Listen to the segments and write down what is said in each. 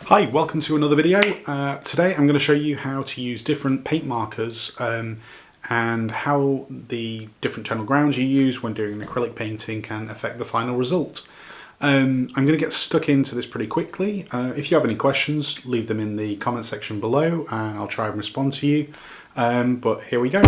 Hi, welcome to another video. Today I'm going to show you how to use different paint markers and how the different tonal grounds you use when doing an acrylic painting can affect the final result. I'm going to get stuck into this pretty quickly. If you have any questions, leave them in the comment section below and I'll try and respond to you. But here we go.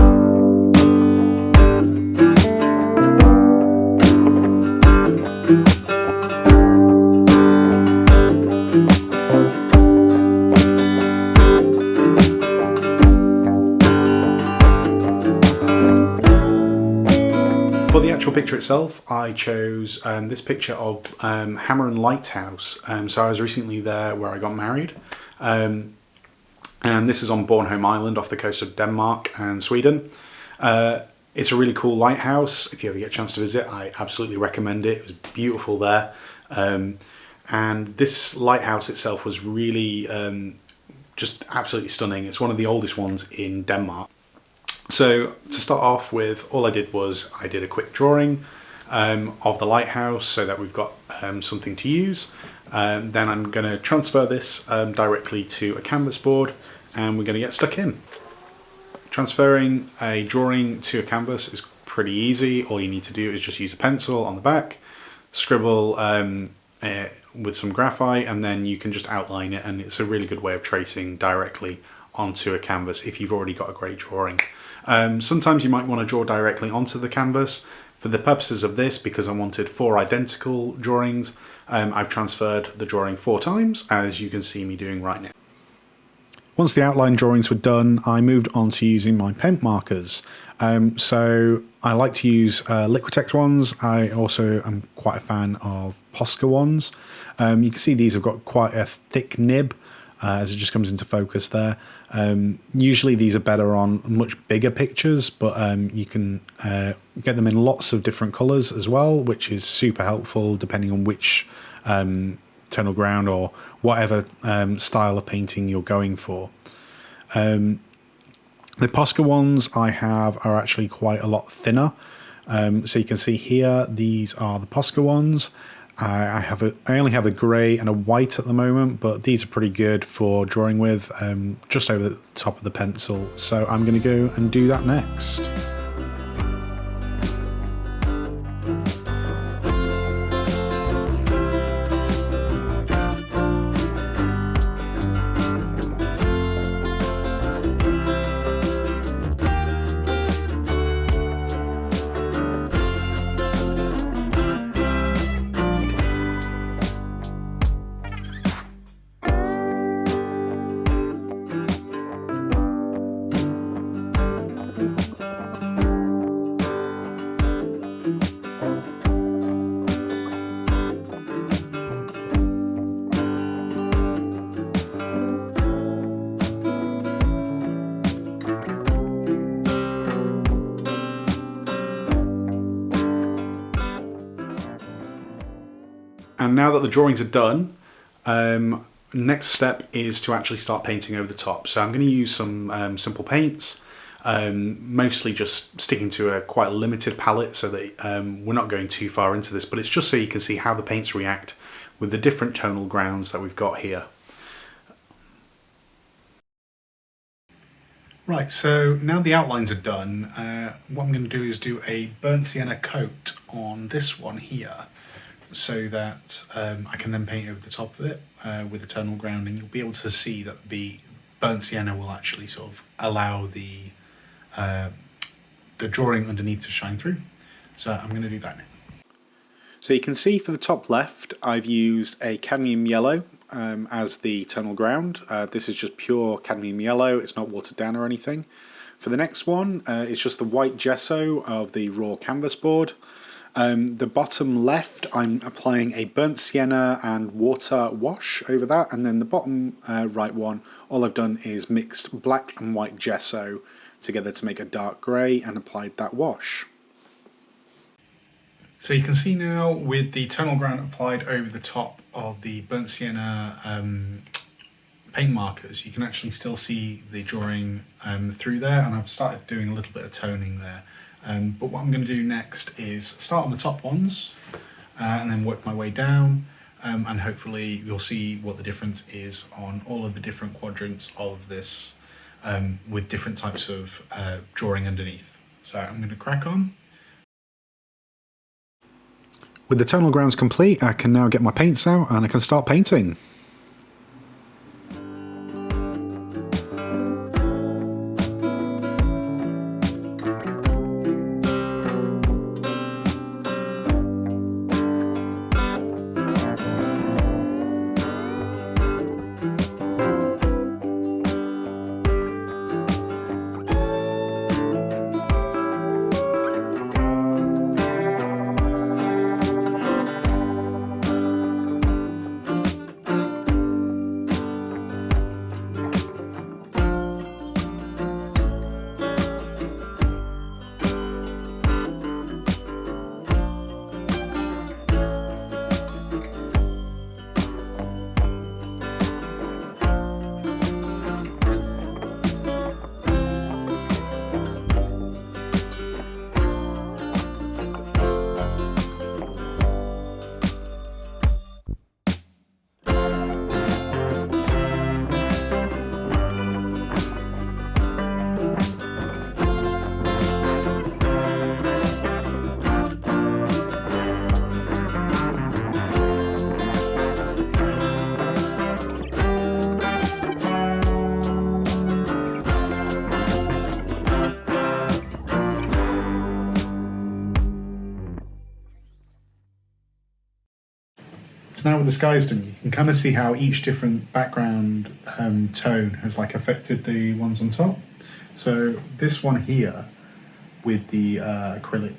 For the actual picture itself, I chose this picture of Hammer and Lighthouse. So I was recently there where I got married. And this is on Bornholm Island off the coast of Denmark and Sweden. It's a really cool lighthouse. If you ever get a chance to visit, I absolutely recommend it. It was beautiful there. And this lighthouse itself was really just absolutely stunning. It's one of the oldest ones in Denmark. So to start off with, all I did was I did a quick drawing of the lighthouse so that we've got something to use. Then I'm going to transfer this directly to a canvas board and we're going to get stuck in. Transferring a drawing to a canvas is pretty easy. All you need to do is just use a pencil on the back, scribble with some graphite, and then you can just outline it, and it's a really good way of tracing directly onto a canvas if you've already got a great drawing. Sometimes you might want to draw directly onto the canvas. For the purposes of this, because I wanted 4 identical drawings, I've transferred the drawing 4 times, as you can see me doing right now. Once the outline drawings were done, I moved on to using my paint markers. So I like to use Liquitex ones. I also am quite a fan of Posca ones. You can see these have got quite a thick nib, as it just comes into focus there. Usually these are better on much bigger pictures, but you can get them in lots of different colours as well, which is super helpful depending on which tonal ground or whatever style of painting you're going for. The Posca ones I have are actually quite a lot thinner. So you can see here, these are the Posca ones. I only have a grey and a white at the moment, but these are pretty good for drawing with, just over the top of the pencil. So I'm going to go and do that next. And now that the drawings are done, next step is to actually start painting over the top. So I'm going to use some simple paints, mostly just sticking to a quite limited palette so that we're not going too far into this, but it's just so you can see how the paints react with the different tonal grounds that we've got here. Right, so now the outlines are done, what I'm going to do is do a burnt sienna coat on this one here, so that I can then paint over the top of it with a tonal ground, and you'll be able to see that the burnt sienna will actually sort of allow the drawing underneath to shine through. So I'm going to do that now. So you can see for the top left, I've used a cadmium yellow as the tonal ground. This is just pure cadmium yellow, it's not watered down or anything. For the next one, it's just the white gesso of the raw canvas board. The bottom left, I'm applying a burnt sienna and water wash over that, and then the bottom right one, all I've done is mixed black and white gesso together to make a dark grey and applied that wash. So you can see now with the tonal ground applied over the top of the burnt sienna paint markers, you can actually still see the drawing through there, and I've started doing a little bit of toning there. But what I'm going to do next is start on the top ones and then work my way down. and hopefully you'll see what the difference is on all of the different quadrants of this, with different types of drawing underneath. So I'm going to crack on. With the tonal grounds complete, I can now get my paints out and I can start painting. So now with the skies done, you can kind of see how each different background tone has like affected the ones on top. So this one here with the acrylic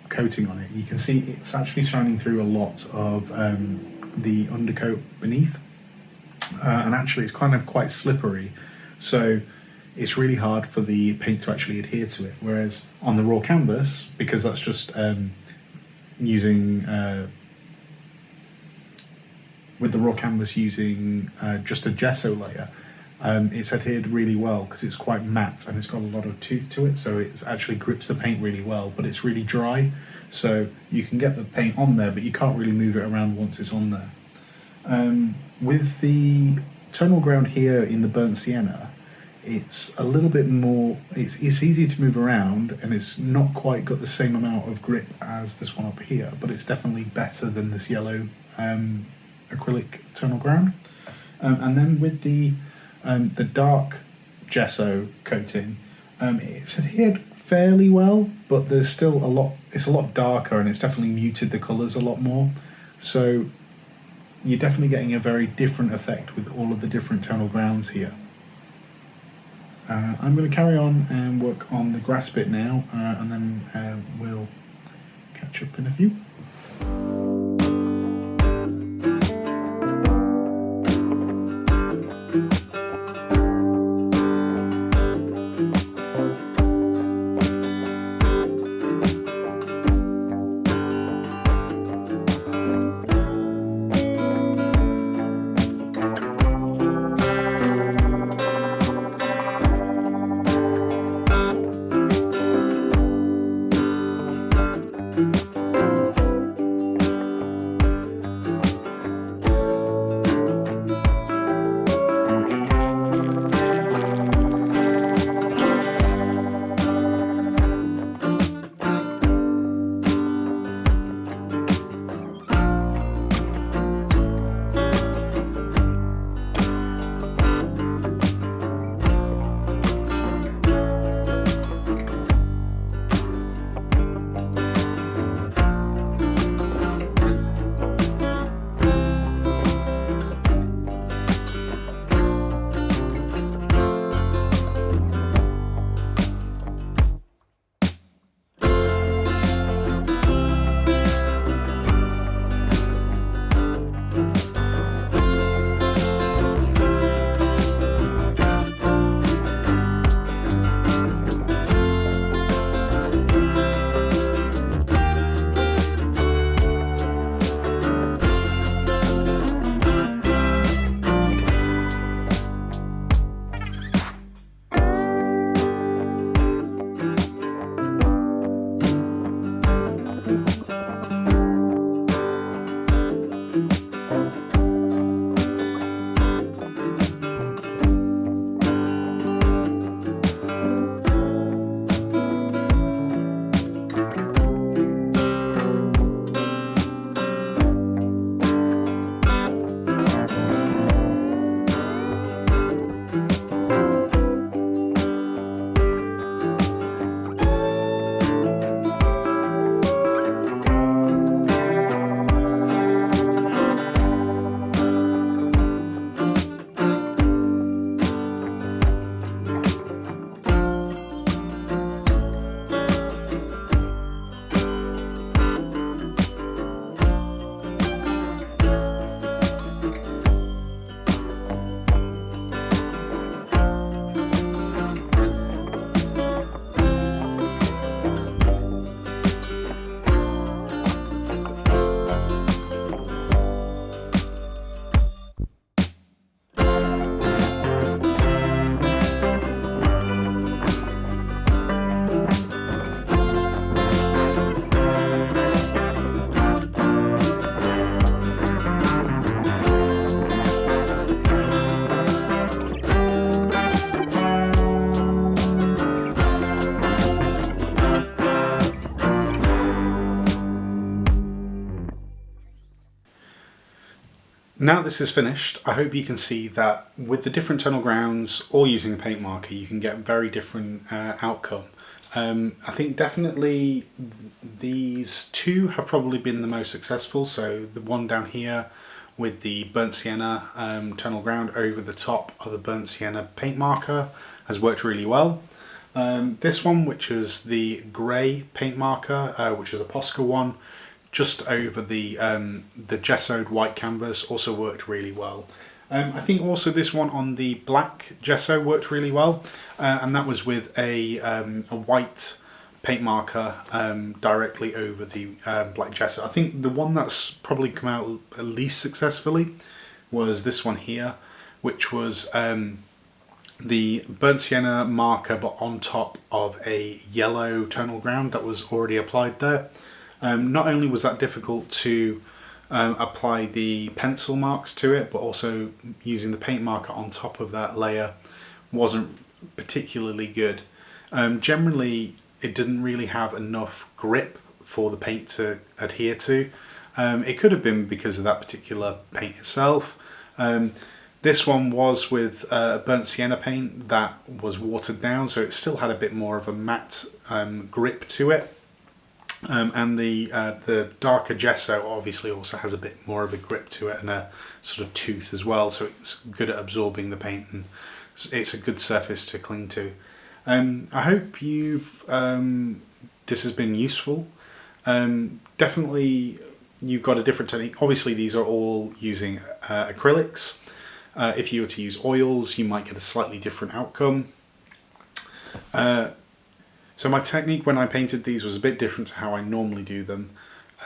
coating on it, you can see it's actually shining through a lot of the undercoat beneath, and actually it's kind of quite slippery, so it's really hard for the paint to actually adhere to it. Whereas on the raw canvas, because that's just using with the raw canvas using just a gesso layer, it's adhered really well because it's quite matte and it's got a lot of tooth to it, so it actually grips the paint really well, but it's really dry, so you can get the paint on there but you can't really move it around once it's on there. With the tonal ground here in the burnt sienna, it's a little bit more, it's easier to move around and it's not quite got the same amount of grip as this one up here, but it's definitely better than this yellow acrylic tonal ground. And then with the dark gesso coating, it's adhered fairly well, but there's still a lot, it's a lot darker and it's definitely muted the colours a lot more, so you're definitely getting a very different effect with all of the different tonal grounds here. I'm going to carry on and work on the grass bit now, and then we'll catch up in a few. Now this is finished, I hope you can see that with the different tonal grounds or using a paint marker, you can get very different outcome. I think definitely these two have probably been the most successful. So the one down here with the burnt sienna tonal ground over the top of the burnt sienna paint marker has worked really well. This one, which is the grey paint marker, which is a Posca one, just over the gessoed white canvas, also worked really well. I think also this one on the black gesso worked really well, and that was with a white paint marker directly over the black gesso. I think the one that's probably come out least successfully was this one here, which was the burnt sienna marker but on top of a yellow tonal ground that was already applied there. Not only was that difficult to apply the pencil marks to it, but also using the paint marker on top of that layer wasn't particularly good. Generally, it didn't really have enough grip for the paint to adhere to. It could have been because of that particular paint itself. This one was with burnt sienna paint that was watered down, so it still had a bit more of a matte grip to it. And the darker gesso obviously also has a bit more of a grip to it and a sort of tooth as well, so it's good at absorbing the paint and it's a good surface to cling to. I hope this has been useful. Definitely you've got a different technique. Obviously these are all using acrylics. If you were to use oils, you might get a slightly different outcome. So my technique when I painted these was a bit different to how I normally do them.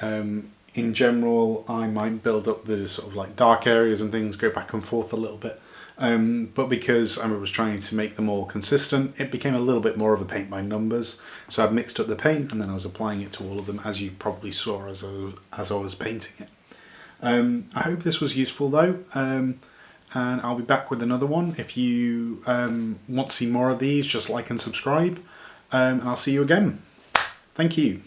In general, I might build up the sort of like dark areas and things, go back and forth a little bit. But because I was trying to make them all consistent, it became a little bit more of a paint by numbers. So I mixed up the paint and then I was applying it to all of them, as you probably saw as I was painting it. I hope this was useful though. And I'll be back with another one. If you want to see more of these, just like and subscribe. And I'll see you again. Thank you.